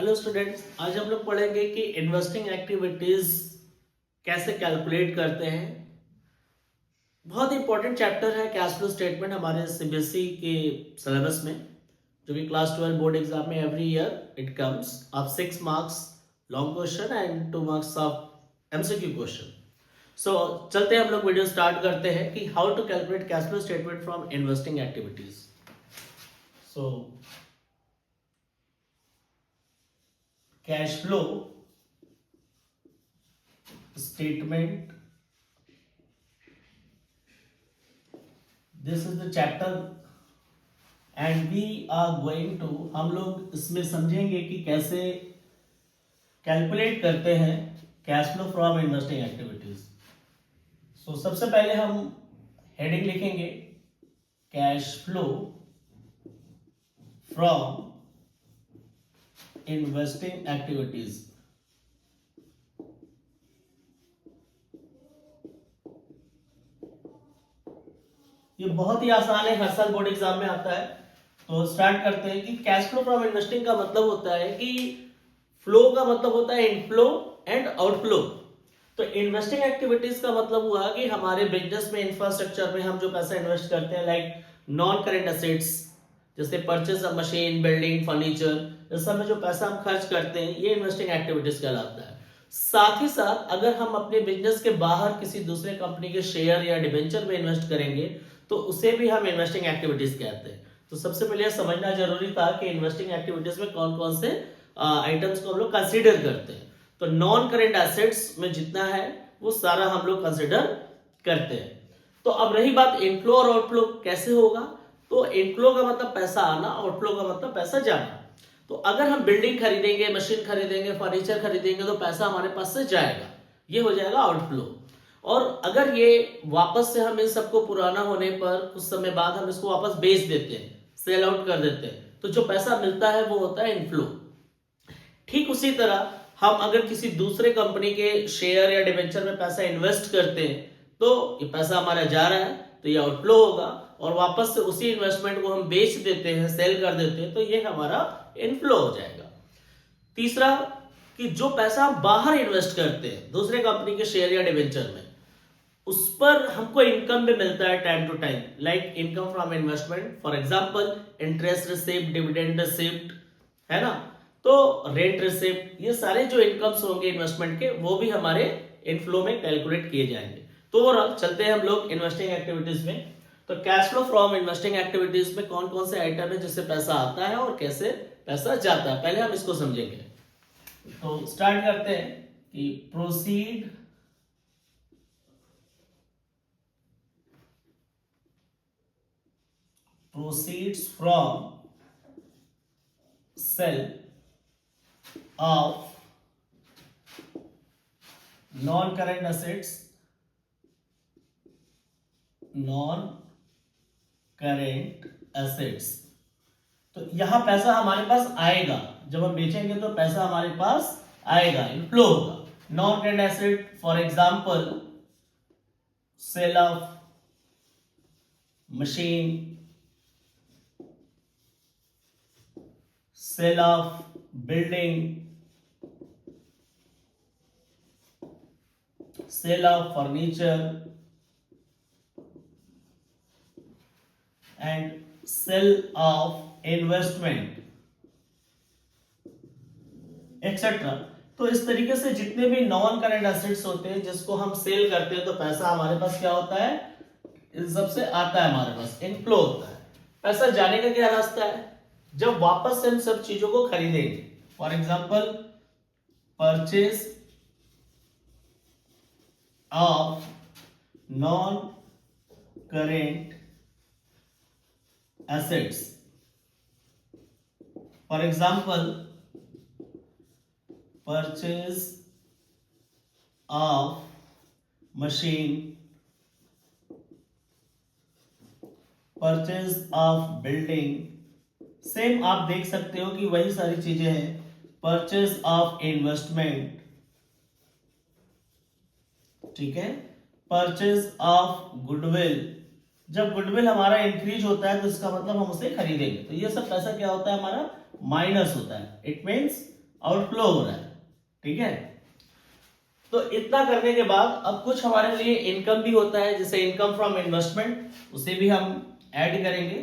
Hello students, आज हम लोग पढ़ेंगे कि इन्वेस्टिंग एक्टिविटीज कैसे कैलकुलेट करते हैं। बहुत इंपॉर्टेंट चैप्टर है कैश फ्लो स्टेटमेंट हमारे सीबीएसई के सिलेबस में, जो कि क्लास 12 बोर्ड एग्जाम में every year it comes of 6 marks long question and 2 marks of MCQ question. So चलते हैं, हम लोग वीडियो स्टार्ट करते हैं कि how to calculate cash flow statement from investing activities. So cash flow statement, this is the chapter and we are going to, हम लोग इसमें समझेंगे कि कैसे कैलकुलेट करते हैं cash flow from investing activities. So सबसे पहले हम हेडिंग लिखेंगे cash flow from investing activities. ये बहुत ही आसान है, हर साल बोर्ड एग्जाम में आता है। तो स्टार्ट करते हैं कि कैश फ्लो फ्रॉम इन्वेस्टिंग का मतलब होता है कि फ्लो का मतलब होता है इनफ्लो एंड आउटफ्लो। तो इन्वेस्टिंग एक्टिविटीज का मतलब हुआ कि हमारे बिजनेस में, इंफ्रास्ट्रक्चर में हम जो पैसा इन्वेस्ट करते हैं, लाइक नॉन करेंट एसेट्स जैसे purchase of machine, building, furniture, इस सब में जो पैसा हम खर्च करते हैं, ये इन्वेस्टिंग एक्टिविटीज कहलाता है। साथ ही साथ अगर हम अपने बिजनेस के बाहर किसी दूसरे कंपनी के शेयर या डिबेंचर में इन्वेस्ट करेंगे तो उसे भी हम इन्वेस्टिंग एक्टिविटीज कहते हैं। तो सबसे पहले समझना जरूरी था कि इन्वेस्टिंग एक्टिविटीज में कौन कौन से आइटम्स को हम लोग कंसीडर करते हैं। तो नॉन करेंट एसेट्स में जितना है वो सारा हम लोग कंसीडर करते हैं। तो अब रही बात इनफ्लो और आउटफ्लो कैसे होगा। तो इनफ्लो का मतलब पैसा आना, आउटफ्लो का मतलब पैसा जाना। तो अगर हम बिल्डिंग खरीदेंगे, मशीन खरीदेंगे, फर्नीचर खरीदेंगे तो पैसा हमारे पास से जाएगा, ये हो जाएगा आउटफ्लो। और अगर ये वापस से हम इन सबको पुराना होने पर कुछ समय बाद हम इसको वापस बेच देते हैं, सेल आउट कर देते हैं, तो जो पैसा मिलता है वो होता है इनफ्लो। ठीक उसी तरह हम अगर किसी दूसरे कंपनी के शेयर या डिबेंचर में पैसा इन्वेस्ट करते हैं तो ये पैसा हमारा जा रहा है, तो ये आउटफ्लो होगा। और वापस से उसी इन्वेस्टमेंट को हम बेच देते हैं, सेल कर देते हैं, तो ये हमारा इनफ्लो हो जाएगा। तीसरा कि जो पैसा हम बाहर इन्वेस्ट करते हैं दूसरे कंपनी के शेयर या डिबेंचर में, उस पर हमको इनकम भी मिलता है time to time, like income from investment, for example interest receipt, dividend receipt, है ना। तो रेंट रिसिप्ट, ये सारे जो इनकम्स होंगे इन्वेस्टमेंट के, वो भी हमारे इनफ्लो में कैलकुलेट किए जाएंगे। तो ओवरऑल चलते हैं हम लोग इन्वेस्टिंग एक्टिविटीज में। तो cash flow from investing activities में कौन कौन से आइटम है जिससे पैसा आता है और कैसे पैसा जाता है, पहले हम इसको समझेंगे। तो स्टार्ट करते हैं कि proceeds from sale of non-current assets, तो यहां पैसा हमारे पास आएगा, जब हम बेचेंगे तो पैसा हमारे पास आएगा, इनफ्लो होगा। Non current asset, for example sale of machine, sale of building, sale of furniture and sale of investment etc. तो इस तरीके से जितने भी नॉन करेंट एसेट्स होते हैं जिसको हम सेल करते हैं तो पैसा हमारे पास क्या होता है, इन सब से आता है, हमारे पास इनफ्लो होता है। पैसा जाने का क्या रास्ता है, जब वापस से हम सब चीजों को खरीदेंगे, for example purchase of non current assets, for example purchase of machine, purchase of building, same आप देख सकते हो कि वही सारी चीजें हैं। परचेज ऑफ इन्वेस्टमेंट, ठीक है, परचेज ऑफ गुडविल, जब गुडविल हमारा इंक्रीज होता है तो इसका मतलब हम उसे खरीदेंगे, तो ये सब पैसा क्या होता है, हमारा माइनस होता है। इट मीन्स आउटफ्लो हो रहा है, ठीक है। तो इतना करने के बाद अब कुछ हमारे लिए इनकम भी होता है, जैसे इनकम फ्रॉम इन्वेस्टमेंट, उसे भी हम ऐड करेंगे।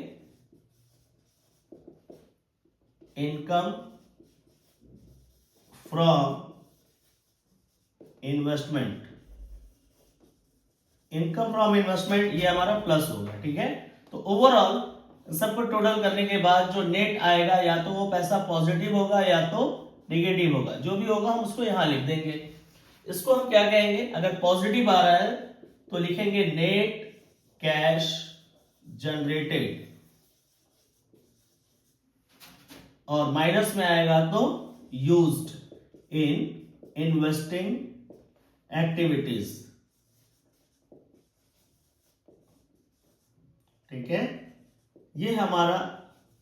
Income from investment, income from investment ये हमारा प्लस होगा, ठीक है। तो ओवरऑल सबको टोटल करने के बाद जो नेट आएगा, या तो वो पैसा पॉजिटिव होगा या तो नेगेटिव होगा, जो भी होगा हम उसको यहां लिख देंगे। इसको हम क्या कहेंगे, अगर पॉजिटिव आ रहा है तो लिखेंगे नेट कैश जनरेटेड, और माइनस में आएगा तो यूज्ड इन इन्वेस्टिंग एक्टिविटीज, ठीक है। ये हमारा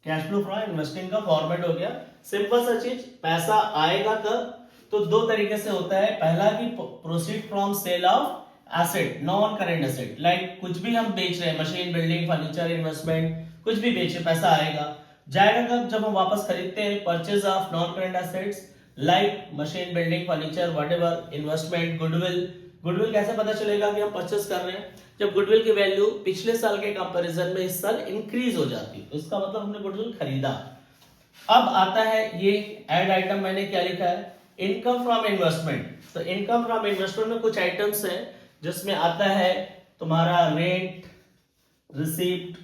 कैश फ्लो फ्रॉम इन्वेस्टिंग का फॉर्मेट हो गया। सिंपल सा चीज, पैसा आएगा कब, तो दो तरीके से होता है। पहला कि proceed from sale of asset, non current asset, like कुछ भी हम बेच रहे हैं, मशीन, बिल्डिंग, फर्नीचर, इन्वेस्टमेंट, कुछ भी बेचे, पैसा आएगा। जाएगा कब, जब हम वापस खरीदते हैं, purchase of non current assets like machine, building, furniture, whatever, investment, goodwill. Goodwill कैसे पता चलेगा कि हम परचेस कर रहे हैं, जब गुडविल की वैल्यू पिछले साल के कंपैरिजन में इस साल इंक्रीज हो जाती है, तो इसका मतलब हमने गुडविल खरीदा। अब आता है ये ऐड आइटम, मैंने क्या लिखा है, इनकम फ्रॉम इन्वेस्टमेंट। तो इनकम फ्रॉम इन्वेस्टमेंट में कुछ आइटम्स हैं, जिसमें आता है तुम्हारा रेंट रिसिप्ट,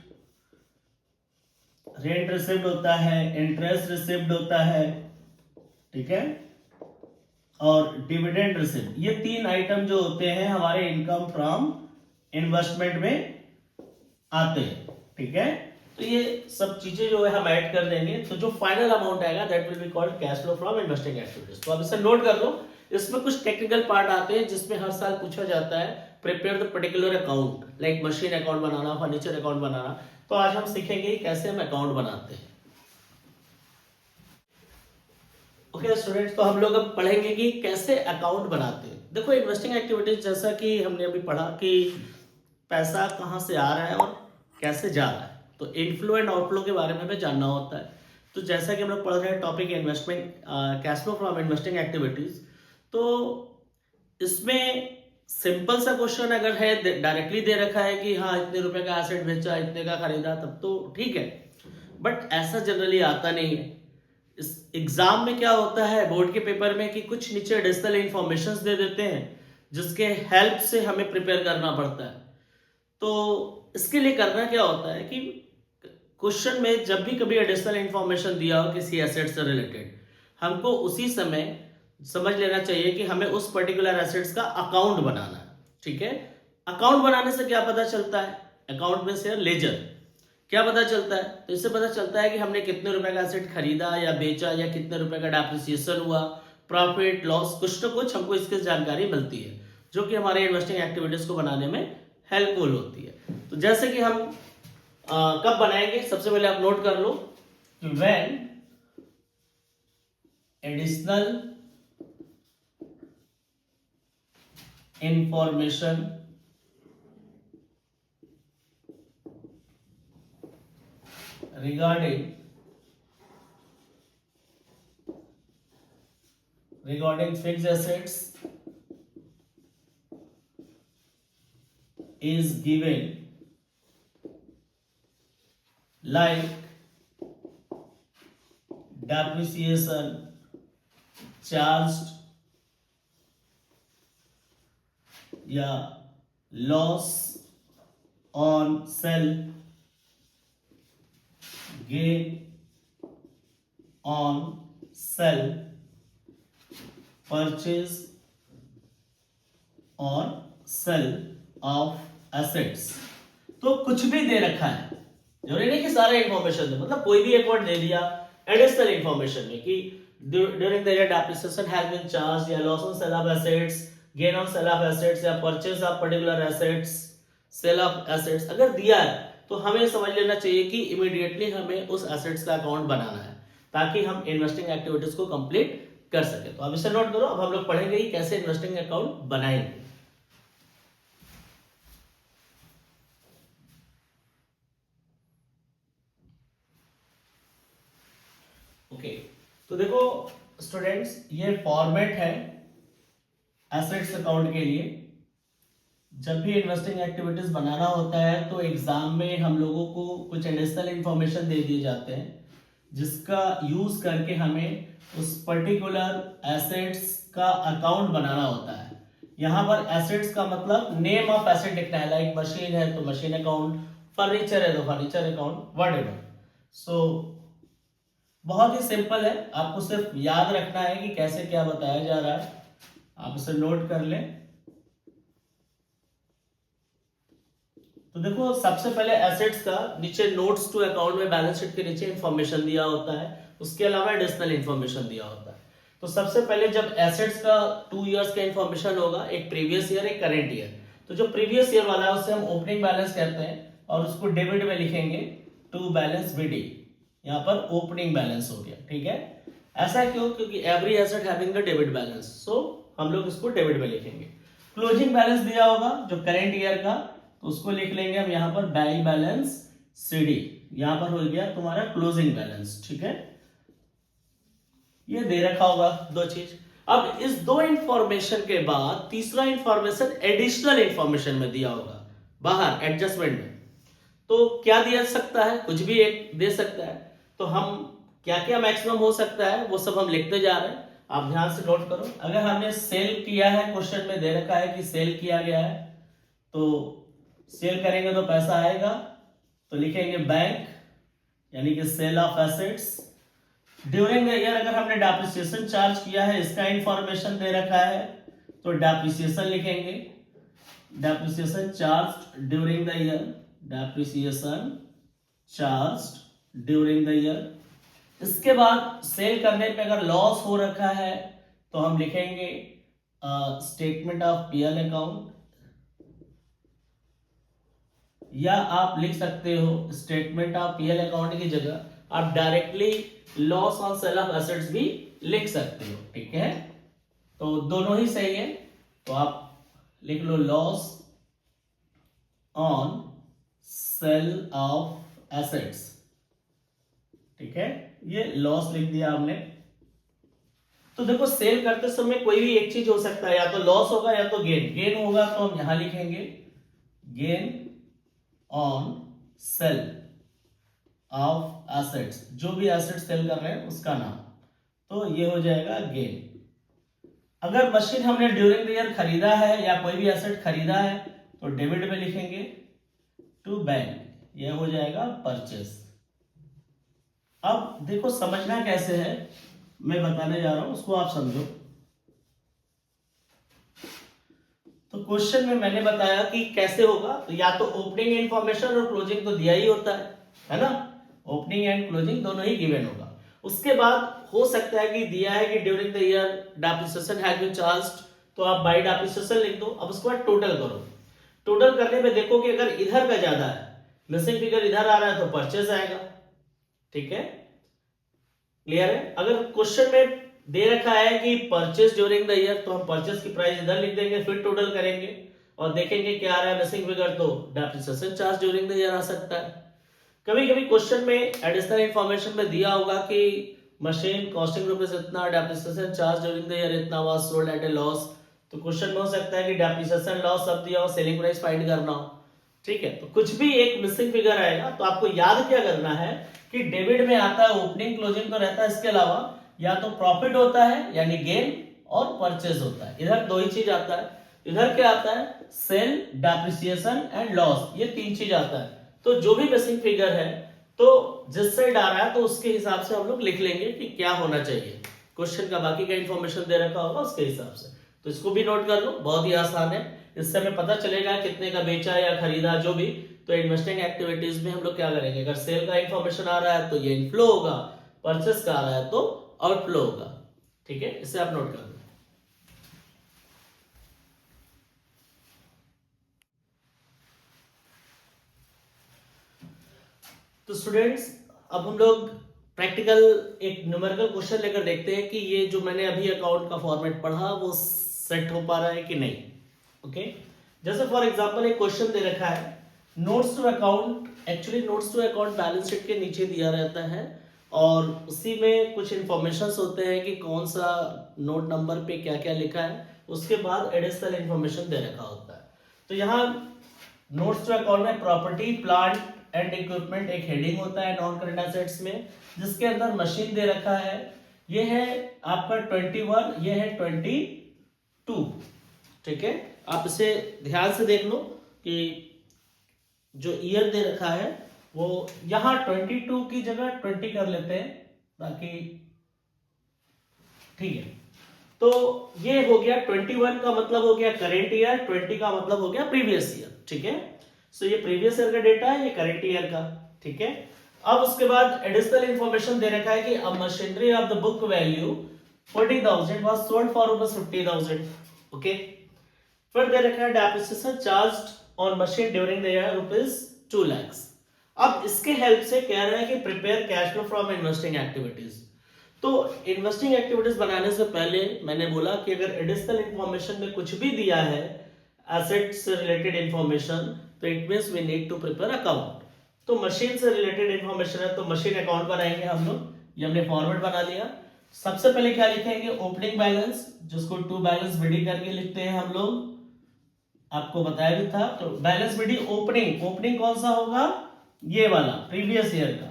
रेंट रिसिप्ट होता है, इंटरेस्ट रिसिप्ट होता है, ठीक है, और डिविडेंड रिसिप्ट। ये तीन आइटम जो होते हैं हमारे इनकम फ्रॉम इन्वेस्टमेंट में आते हैं, ठीक है। तो ये सब चीजें जो है हम ऐड कर देंगे, तो जो फाइनल अमाउंट आएगा that will be called cash flow from investing activities. तो आप इसे नोट कर लो। इसमें कुछ टेक्निकल पार्ट आते हैं जिसमें हर साल पूछा जाता है, prepare the particular account, like machine account बनाना, फर्नीचर अकाउंट बनाना। तो आज हम सीखेंगे कैसे हम अकाउंट बनाते हैं। ओके स्टूडेंट्स, तो हम लोग अब पढ़ेंगे कि कैसे अकाउंट बनाते हैं। देखो, इन्वेस्टिंग एक्टिविटीज जैसा कि हमने अभी पढ़ा कि पैसा कहाँ से आ रहा है और कैसे जा रहा है, तो इनफ्लो एंड आउटफ्लो के बारे में हमें जानना होता है। तो जैसा कि हम लोग पढ़ रहे हैं topic investment, cash flow from investing activities, तो इसमें सिंपल सा क्वेश्चन अगर है, डायरेक्टली दे रखा है कि हाँ इतने रुपए का एसेट बेचा, इतने का खरीदा, तब तो ठीक है। बट ऐसा जनरली आता नहीं है। इस एग्जाम में क्या होता है बोर्ड के पेपर में कि कुछ नीचे एडिशनल इंफॉर्मेशन दे देते हैं, जिसके हेल्प से हमें प्रिपेयर करना पड़ता है। तो इसके लिए करना क्या होता है कि क्वेश्चन में जब भी कभी एडिशनल इंफॉर्मेशन दिया हो किसी एसेट से रिलेटेड, हमको उसी समय समझ लेना चाहिए कि हमें उस पर्टिकुलर एसेट्स का अकाउंट बनाना है, ठीक है। अकाउंट बनाने से क्या पता चलता है, अकाउंट में से लेजर क्या पता चलता है, तो इससे पता चलता है कि हमने कितने रुपए का एसेट खरीदा या बेचा, या कितने रुपए का डेप्रिसिएशन हुआ, प्रॉफिट लॉस, कुछ तो कुछ हमको इसकी जानकारी मिलती है, जो कि हमारे इन्वेस्टिंग एक्टिविटीज को बनाने में हेल्पफुल होती है। तो जैसे कि हम कब बनाएंगे, सबसे पहले आप नोट कर लो कि when additional information regarding fixed assets is given, like depreciation charged या loss on sell, gain on sell, purchase और sell of assets। तो कुछ भी दे रखा है, जरूरी नहीं कि सारा इंफॉर्मेशन दे, मतलब कोई भी एक वर्ड दे दिया एडिशनल इंफॉर्मेशन में कि during the year depreciation has been charge, या loss on sale of assets, gain on sale of assets, या purchase of particular assets, sale of assets अगर दिया है, तो हमें समझ लेना चाहिए कि इमीडिएटली हमें उस एसेट्स का अकाउंट बनाना है, ताकि हम इन्वेस्टिंग एक्टिविटीज को कंप्लीट कर सके। तो अब इसे नोट करो। अब हम लोग पढ़ेंगे कि कैसे इन्वेस्टिंग अकाउंट बनाएंगे। ओके, तो देखो स्टूडेंट्स ये फॉर्मेट है एसेट्स अकाउंट के लिए। जब भी इन्वेस्टिंग एक्टिविटीज बनाना होता है तो एग्जाम में हम लोगों को कुछ एडिशनल इंफॉर्मेशन दे दिए जाते हैं जिसका यूज करके हमें उस पर्टिकुलर एसेट्स का अकाउंट बनाना होता है। यहाँ पर एसेट्स का मतलब नेम ऑफ एसेट लिखना है, लाइक मशीन है तो मशीन अकाउंट, फर्नीचर है तो फर्नीचर अकाउंट, व्हाटएवर। सो बहुत ही सिंपल है, आपको सिर्फ याद रखना है कि कैसे क्या बताया जा रहा है। आप इसे नोट कर लें। तो देखो सबसे पहले एसेट्स का नीचे नोट्स टू अकाउंट में बैलेंस शीट के नीचे इंफॉर्मेशन दिया होता है, उसके अलावा एडिशनल इंफॉर्मेशन दिया होता है। तो सबसे पहले जब एसेट्स का 2 इयर्स का इंफॉर्मेशन होगा, एक प्रीवियस ईयर एक करंट ईयर। तो जो प्रीवियस ईयर वाला है उसे हम ओपनिंग बैलेंस कहते हैं और उसको डेबिट में लिखेंगे टू बैलेंस बीडी। यहाँ पर ओपनिंग बैलेंस हो गया, ठीक है। ऐसा क्यों? क्योंकि every asset having the debit balance, so हम लोग इसको डेबिट में लिखेंगे। क्लोजिंग बैलेंस दिया होगा जो करंट ईयर का, तो उसको लिख लेंगे हम यहाँ पर बाई बैलेंस सीडी। यहां पर हो गया तुम्हारा क्लोजिंग बैलेंस, ठीक है। ये दे रखा होगा दो चीज। अब इस दो इंफॉर्मेशन के बाद तीसरा इंफॉर्मेशन एडिशनल इंफॉर्मेशन में दिया होगा बाहर एडजस्टमेंट में। तो क्या दिया सकता है? कुछ भी एक दे सकता है। तो हम क्या क्या मैक्सिमम हो सकता है वो सब हम लिखते जा रहे हैं, आप ध्यान से नोट करो। अगर हमने सेल किया है, क्वेश्चन में दे रखा है कि सेल किया गया है, तो सेल करेंगे तो पैसा आएगा, तो लिखेंगे बैंक, यानी कि sale of assets. During the year अगर हमने डेप्रिसिएशन चार्ज किया है, इसका इंफॉर्मेशन दे रखा है, तो डेप्रिसिएशन लिखेंगे, depreciation charge during the year, depreciation charge during the year. इसके बाद सेल करने पे अगर लॉस हो रखा है तो हम लिखेंगे स्टेटमेंट ऑफ पीएल अकाउंट, या आप लिख सकते हो स्टेटमेंट ऑफ पीएल अकाउंट की जगह आप directly loss on sale of assets भी लिख सकते हो, ठीक है। तो दोनों ही सही है, तो आप लिख लो loss on sale of assets, ठीक है। ये लॉस लिख दिया हमने। तो देखो सेल करते समय कोई भी एक चीज हो सकता है, या तो लॉस होगा या तो गेन। गेन होगा तो हम यहां लिखेंगे gain on sale of assets, जो भी एसेट सेल कर रहे हैं उसका नाम, तो ये हो जाएगा गेन। अगर मशीन हमने ड्यूरिंग द ईयर खरीदा है या कोई भी एसेट खरीदा है तो डेबिट में लिखेंगे टू बैंक, ये हो जाएगा परचेस। अब देखो समझना कैसे है, मैं बताने जा रहा हूं, उसको आप समझो। तो क्वेश्चन में मैंने बताया कि कैसे होगा, तो या तो ओपनिंग इंफॉर्मेशन और क्लोजिंग तो दिया ही होता है ना, ओपनिंग एंड क्लोजिंग दोनों ही गिवन होगा। उसके बाद हो सकता है कि दिया है कि during the year depreciation has been charged, तो आप बाय डेप्रिसिएशन लिख दो। अब उसके बाद टोटल करो, टोटल करने पे देखो कि अगर इधर का ज्यादा है, मिसिंग फिगर इधर आ रहा है, तो परचेज आएगा, ठीक है, क्लियर है। अगर क्वेश्चन में दे रखा है कि परचेस ड्यूरिंग द ईयर, तो हम परचेस की प्राइस इधर लिख देंगे, फिर टोटल करेंगे और देखेंगे क्या आ रहा है मिसिंग फिगर, तो depreciation charge during the year आ सकता है। कभी कभी क्वेश्चन में एडिशनल इंफॉर्मेशन में दिया होगा कि मशीन कॉस्टिंग रुपीज इतना, depreciation charge during the year इतना, was sold at a loss. तो क्वेश्चन में हो सकता है कि डेप्रिसिएशन लॉस सब दिया हो, सेलिंग प्राइस फाइंड करना हो, ठीक है। तो कुछ भी एक मिसिंग फिगर आएगा तो आपको याद क्या करना है कि डेबिट में आता है, ओपनिंग क्लोजिंग तो रहता है, इसके अलावा या तो प्रॉफिट होता है यानी गेन और परचेज होता है। इधर दो ही चीज आता है, इधर क्या आता है सेल, डेप्रिसिएशन एंड लॉस, ये तीन चीज आता है। तो जो भी मिसिंग फिगर है तो जिस साइड आ रहा है तो उसके हिसाब से हम लोग लिख लेंगे कि क्या होना चाहिए, क्वेश्चन का बाकी का इंफॉर्मेशन दे रखा होगा उसके हिसाब से। तो इसको भी नोट कर लो, बहुत ही आसान है, इससे हमें पता चलेगा कितने का बेचा या खरीदा जो भी। तो इन्वेस्टिंग एक्टिविटीज में हम लोग क्या करेंगे, अगर सेल का इंफॉर्मेशन आ रहा है तो ये इनफ्लो होगा, परचेस का आ रहा है तो आउटफ्लो होगा, ठीक है। इसे आप नोट कर लो। तो स्टूडेंट्स अब हम लोग प्रैक्टिकल एक न्यूमेरिकल क्वेश्चन लेकर देखते हैं कि ये जो मैंने अभी अकाउंट का फॉर्मेट पढ़ा वो सेट हो पा रहा है कि नहीं, ओके। जैसे फॉर एग्जांपल एक क्वेश्चन दे रखा है notes to account, actually notes to account balance sheet के नीचे दिया रहता है और उसी में कुछ इंफॉर्मेशन होते हैं कि कौन सा नोट नंबर पे क्या क्या लिखा है, उसके बाद एडिशनल इंफॉर्मेशन दे रखा होता है। तो यहाँ नोट्स टू अकाउंट में प्रॉपर्टी प्लांट एंड इक्विपमेंट एक हेडिंग होता है नॉन करंट एसेट्स में, जिसके अंदर मशीन दे रखा है, ये है आपका 21, ये है 22। ठीक है, आप इसे ध्यान से देख लो कि जो ईयर दे रखा है वो यहां 22 की जगह 20 कर लेते हैं ताकि ठीक है। तो ये हो गया 21 का मतलब हो गया करंट ईयर, 20 का मतलब हो गया प्रीवियस ईयर। ठीक है, सो ये प्रीवियस ईयर का डेटा है, ये करंट ईयर का। ठीक है, अब उसके बाद एडिशनल इंफॉर्मेशन दे रखा है कि अब machinery of the book value 40,000 was sold for ₹50,000। Okay, फिर दे रखा है depreciation charged on machine during the year ₹2 lakh. अब इसके हेल्प से कह रहा है कि prepare cash flow from investing activities. तो इन्वेस्टिंग एक्टिविटीज बनाने से पहले मैंने बोला कि अगर एडिशनल इंफॉर्मेशन में कुछ भी दिया है एसेट से रिलेटेड इंफॉर्मेशन, तो it means we need to prepare account. तो मशीन से रिलेटेड इंफॉर्मेशन है तो मशीन अकाउंट बनाएंगे हम लोग, ये हमने फॉर्मेट बना लिया। सबसे पहले क्या लिखेंगे, ओपनिंग बैलेंस, जिसको टू बैलेंस बीडी करके लिखते हैं हम लोग, आपको बताया भी था। तो बैलेंस बीडी ओपनिंग, ओपनिंग कौन सा होगा, ये वाला प्रीवियस ईयर का,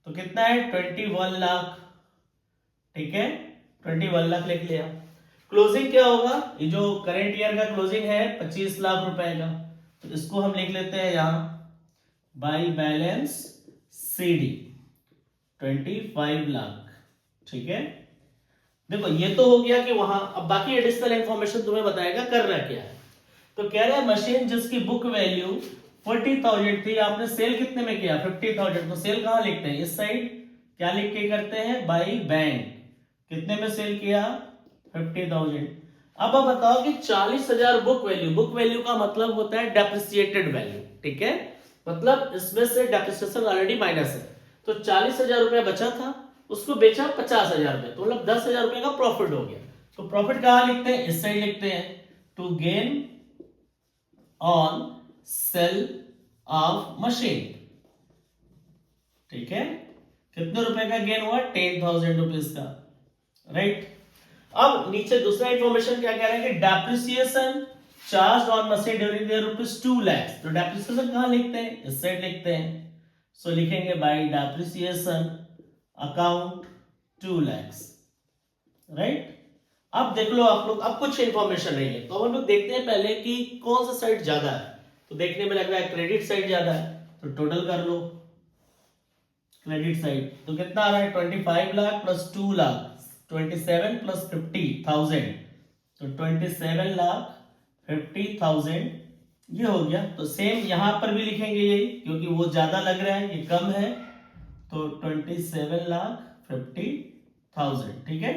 तो कितना है 21 लाख। ठीक है, 21 लाख लिख लिया। क्लोजिंग क्या होगा, ये जो करंट ईयर का क्लोजिंग है 25 लाख रुपए का, तो इसको हम लिख लेते हैं यहां बाई बैलेंस सीडी 25 लाख। ठीक है, देखो ये तो हो गया कि वहां, अब बाकी एडिशनल इंफॉर्मेशन तुम्हें बताएगा करना क्या है। तो कह रहा है मशीन जिसकी बुक वैल्यू 40,000 थी, आपने सेल कितने में किया 50,000, तो सेल कहां लिखते हैं, इस साइड क्या लिख के करते हैं, बाई बैंक, कितने में सेल किया 50,000। अब आप बताओ कि 40,000 बुक वैल्यू, बुक वैल्यू का मतलब होता है डेप्रिसिएटेड वैल्यू। ठीक है, मतलब इसमें से डेप्रिसिएशन ऑलरेडी माइनस है, तो 40,000 रुपया बचा था, उसको बेचा 50,000 में, तो मतलब 10,000 रुपए का प्रॉफिट हो गया। तो प्रॉफिट कहां लिखते हैं, इस साइड लिखते हैं, to gain on sale of machine. ठीक है, कितने रुपए का गेन हुआ, 10,000 रुपीज का, राइट। अब नीचे दूसरा इंफॉर्मेशन क्या कह रहा है कि depreciation charge on machine during the ₹2 lakh, तो डेप्रिसिएशन कहां लिखते हैं, इस साइड लिखते हैं, सो लिखेंगे bye depreciation account 2 lakh, right. अब देख लो आप लोग, अब कुछ इंफॉर्मेशन नहीं है, तो हम लोग देखते हैं पहले कि कौन सा साइड ज्यादा है। तो देखने में लग रहा है क्रेडिट साइड ज्यादा है, तो टोटल कर लो क्रेडिट साइड, तो कितना आ रहा है 25 लाख प्लस 2 लाख, 27 प्लस 50,000, तो 27 लाख 50,000 ये हो गया। तो सेम यहां पर भी लिखेंगे यही, क्योंकि वो ज्यादा लग रहा है, ये कम है, तो 27 लाख 50,000। ठीक है,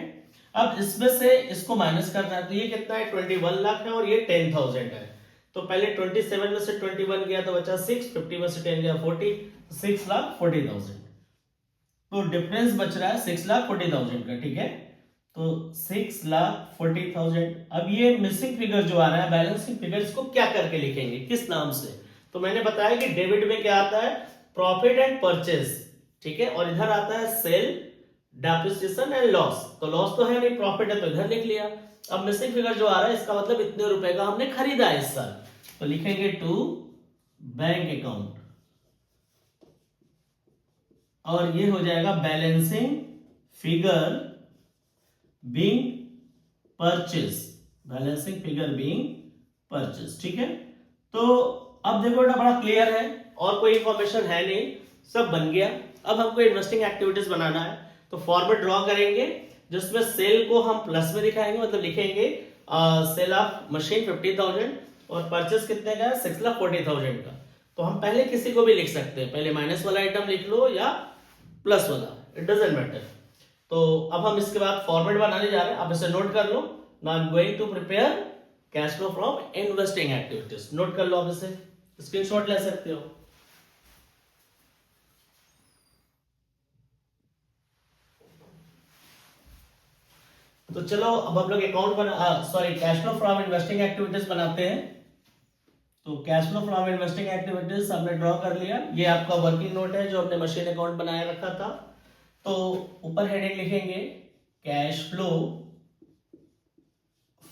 अब इसमें से इसको माइनस करना है, तो ये कितना है 21 लाख है और ये 10,000 है। तो पहले 27 में से 21 गया तो बचा 6, 50 में से 10 गया 40, 6,40,000। तो डिफरेंस बच रहा है 6,40,000 का। ठीक है, तो 6,40,000। अब ये मिसिंग फिगर जो आ रहा है, बैलेंसिंग फिगर, इसको क्या करके लिखेंगे, किस नाम से, तो मैंने बताया कि डेबिट में क्या आता है, प्रॉफिट एंड परचेज। ठीक है, और इधर आता है सेल, डेप्रिसिएशन एंड लॉस, तो लॉस तो है नहीं, प्रॉफिट है तो इधर लिख लिया। अब मिसिंग फिगर जो आ रहा है, इसका मतलब इतने रुपए का हमने खरीदा है इस साल, तो लिखेंगे टू बैंक अकाउंट, और ये हो जाएगा balancing figure being purchase, balancing figure being purchase. ठीक है, तो अब देखो बेटा बड़ा क्लियर है, और कोई इंफॉर्मेशन है नहीं, सब बन गया। अब हमको इन्वेस्टिंग एक्टिविटीज बनाना है, तो फॉर्मेट ड्रॉ करेंगे जिसमें सेल को हम प्लस में दिखाएंगे, मतलब लिखेंगे सेल ऑफ मशीन 50,000 और परचेज कितने का है 6,40,000 का। तो हम पहले किसी को भी लिख सकते हैं, पहले माइनस वाला आइटम लिख लो या प्लस वाला, इट डजंट मैटर। तो अब हम इसके बाद फॉर्मेट बनाने जा रहे हैं, आप इसे नोट कर लो। Now I am going to prepare cash flow from investing activities, note कर लो, आप इसे स्क्रीनशॉट ले सकते हो। तो चलो अब हम लोग अकाउंट बना, sorry cash flow from investing activities बनाते हैं। तो cash flow from investing activities हमने ड्रॉ कर लिया, ये आपका वर्किंग नोट है जो हमने मशीन अकाउंट बनाया रखा था। तो ऊपर हेडिंग लिखेंगे cash flow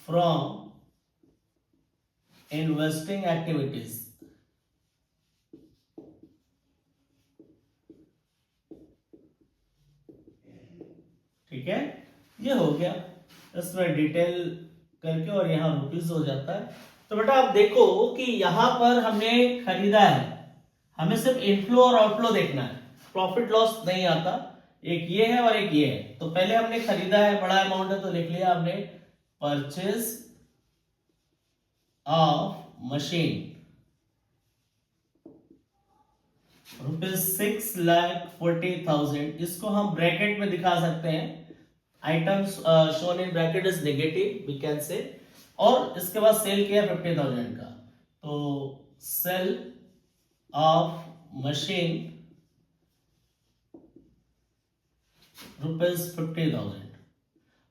from investing activities. ठीक है, ये हो गया इसमें डिटेल करके, और यहाँ रुपीज हो जाता है। तो बेटा आप देखो कि यहां पर हमने खरीदा है, हमें सिर्फ इनफ्लो और आउटफ्लो देखना है, प्रॉफिट लॉस नहीं आता। एक ये है और एक ये है। तो पहले हमने खरीदा है, बड़ा अमाउंट है तो लिख लिया हमने परचेज ऑफ मशीन ₹6,40,000। इसको हम ब्रैकेट में दिखा सकते हैं, items shown in bracket is negative we can say. और इसके बाद सेल किया 50,000 का, तो सेल ऑफ मशीन ₹50,000।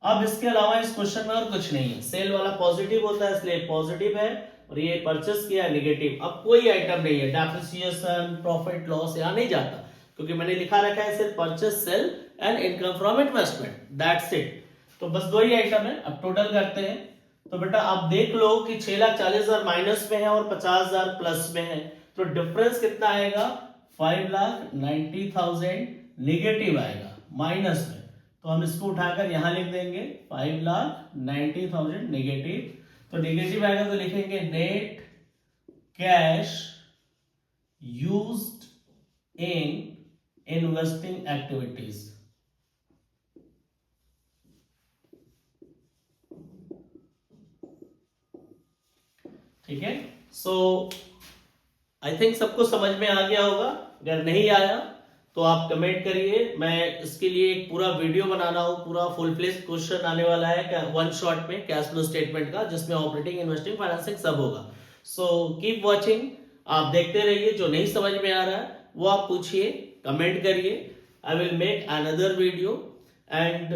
अब इसके अलावा इस क्वेश्चन में और कुछ नहीं है। सेल वाला पॉजिटिव होता है इसलिए पॉजिटिव है, और ये परचेस किया नेगेटिव। अब कोई आइटम नहीं है, डेप्रिसिएशन प्रॉफिट लॉस यहाँ नहीं जाता, क्योंकि मैंने लिखा रखा है सिर्फ purchase cell and income from investment, that's it. तो बस दो ही आइटम है। अब टोटल करते हैं। तो बेटा आप देख लो कि 6,40,000 माइनस में है और 50,000 प्लस में है, तो डिफरेंस कितना आएगा? 5,90,000 नेगेटिव आएगा माइनस में। तो हम इसको उठाकर यहां लिख देंगे 5,90,000 नेगेटिव। तो नेगेटिव आएगा तो लिखेंगे net cash used in investing activities. ठीक है, सो आई थिंक सबको समझ में आ गया होगा। अगर नहीं आया तो आप कमेंट करिए, मैं इसके लिए एक पूरा वीडियो बना रहा हूं, पूरा फुल फ्लेज क्वेश्चन आने वाला है वन शॉट में कैश फ्लो स्टेटमेंट का, जिसमें ऑपरेटिंग इन्वेस्टिंग फाइनेंसिंग सब होगा। सो कीप वॉचिंग, आप देखते रहिए। जो नहीं समझ में आ रहा है वो आप पूछिए, कमेंट करिए, I will make another video. And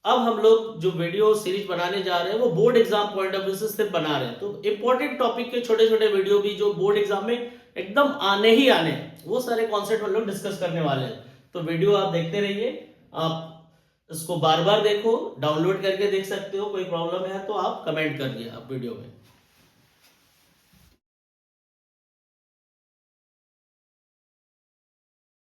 अब हम लोग जो वीडियो सीरीज बनाने जा रहे हैं वो board exam point of view से सिर्फ बना रहे हैं। तो इंपॉर्टेंट टॉपिक के छोटे छोटे वीडियो भी जो बोर्ड एग्जाम में एकदम आने ही आने, वो सारे कॉन्सेप्ट हम लोग डिस्कस करने वाले हैं। तो वीडियो आप देखते रहिए, आप इसको बार बार देखो, डाउनलोड करके देख सकते हो। कोई प्रॉब्लम है तो आप कमेंट करिए आप वीडियो में।